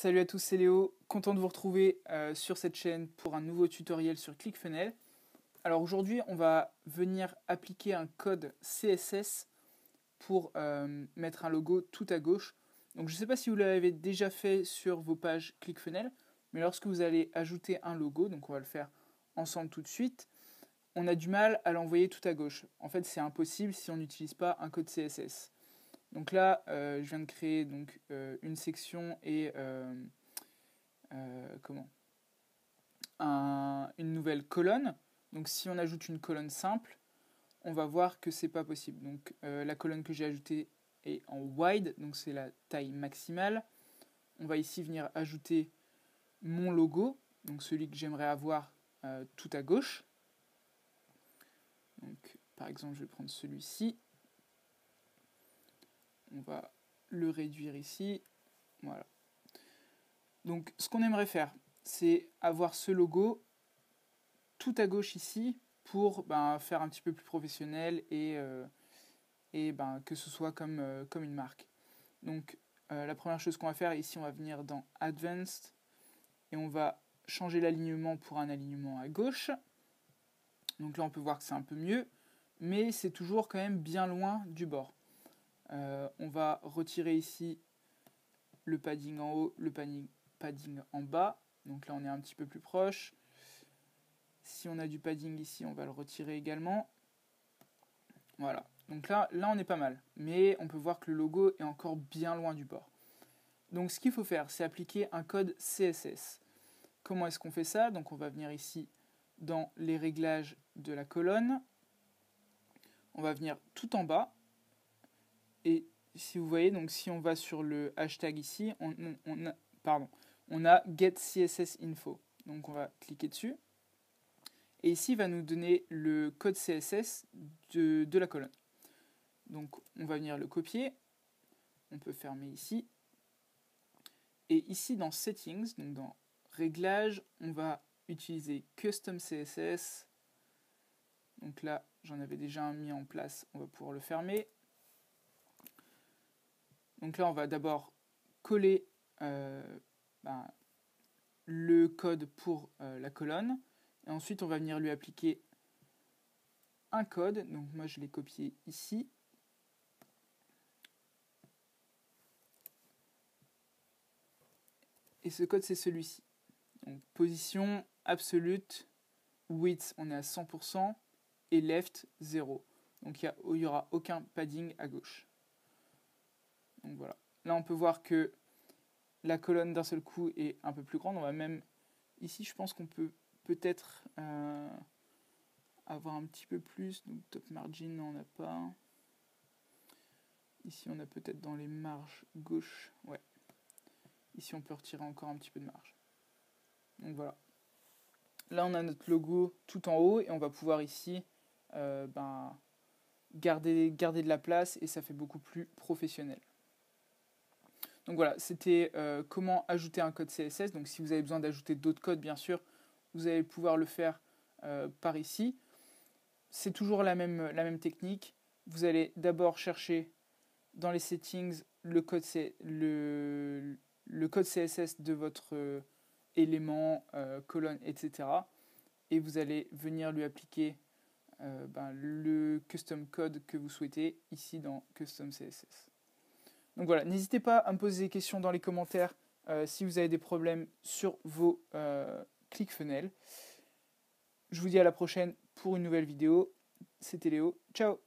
Salut à tous, c'est Léo, content de vous retrouver sur cette chaîne pour un nouveau tutoriel sur ClickFunnels. Alors aujourd'hui, on va venir appliquer un code CSS pour mettre un logo tout à gauche. Donc je ne sais pas si vous l'avez déjà fait sur vos pages ClickFunnels, mais lorsque vous allez ajouter un logo, donc on va le faire ensemble tout de suite, on a du mal à l'envoyer tout à gauche. En fait, c'est impossible si on n'utilise pas un code CSS. Donc là, je viens de créer donc, une section et une nouvelle colonne. Donc si on ajoute une colonne simple, on va voir que c'est pas possible. Donc la colonne que j'ai ajoutée est en wide, donc c'est la taille maximale. On va ici venir ajouter mon logo, donc celui que j'aimerais avoir tout à gauche. Donc par exemple, je vais prendre celui-ci. On va le réduire ici. Voilà. Donc ce qu'on aimerait faire, c'est avoir ce logo tout à gauche ici pour faire un petit peu plus professionnel et que ce soit comme une marque. Donc la première chose qu'on va faire ici, on va venir dans Advanced et on va changer l'alignement pour un alignement à gauche. Donc là on peut voir que c'est un peu mieux, mais c'est toujours quand même bien loin du bord. On va retirer ici le padding en haut, le padding en bas. Donc là on est un petit peu plus proche. Si on a du padding ici, on va le retirer également. Voilà. Donc là on est pas mal. Mais on peut voir que le logo est encore bien loin du bord. Donc ce qu'il faut faire, c'est appliquer un code CSS. Comment est-ce qu'on fait ça? Donc on va venir ici dans les réglages de la colonne. On va venir tout en bas. Et si vous voyez, donc si on va sur le hashtag ici, on a get CSS info. Donc on va cliquer dessus. Et ici, il va nous donner le code CSS de la colonne. Donc on va venir le copier. On peut fermer ici. Et ici dans Settings, donc dans Réglages, on va utiliser Custom CSS. Donc là, j'en avais déjà un mis en place. On va pouvoir le fermer. Donc là, on va d'abord coller le code pour la colonne. Et ensuite, on va venir lui appliquer un code. Donc moi, je l'ai copié ici. Et ce code, c'est celui-ci. Donc position absolute, width, on est à 100%, et left, 0. Donc il n'y aura aucun padding à gauche. Donc voilà. Là, on peut voir que la colonne d'un seul coup est un peu plus grande. On va même, ici, je pense qu'on peut peut-être avoir un petit peu plus. Donc top margin, on n'a pas. Ici, on a peut-être dans les marges gauche. Ouais. Ici, on peut retirer encore un petit peu de marge. Donc voilà. Là, on a notre logo tout en haut et on va pouvoir ici garder de la place et ça fait beaucoup plus professionnel. Donc voilà, c'était comment ajouter un code CSS. Donc si vous avez besoin d'ajouter d'autres codes, bien sûr, vous allez pouvoir le faire par ici. C'est toujours la même technique. Vous allez d'abord chercher dans les settings le code CSS de votre élément, colonne, etc. Et vous allez venir lui appliquer le custom code que vous souhaitez ici dans Custom CSS. Donc voilà, n'hésitez pas à me poser des questions dans les commentaires si vous avez des problèmes sur vos ClickFunnels. Je vous dis à la prochaine pour une nouvelle vidéo. C'était Léo. Ciao!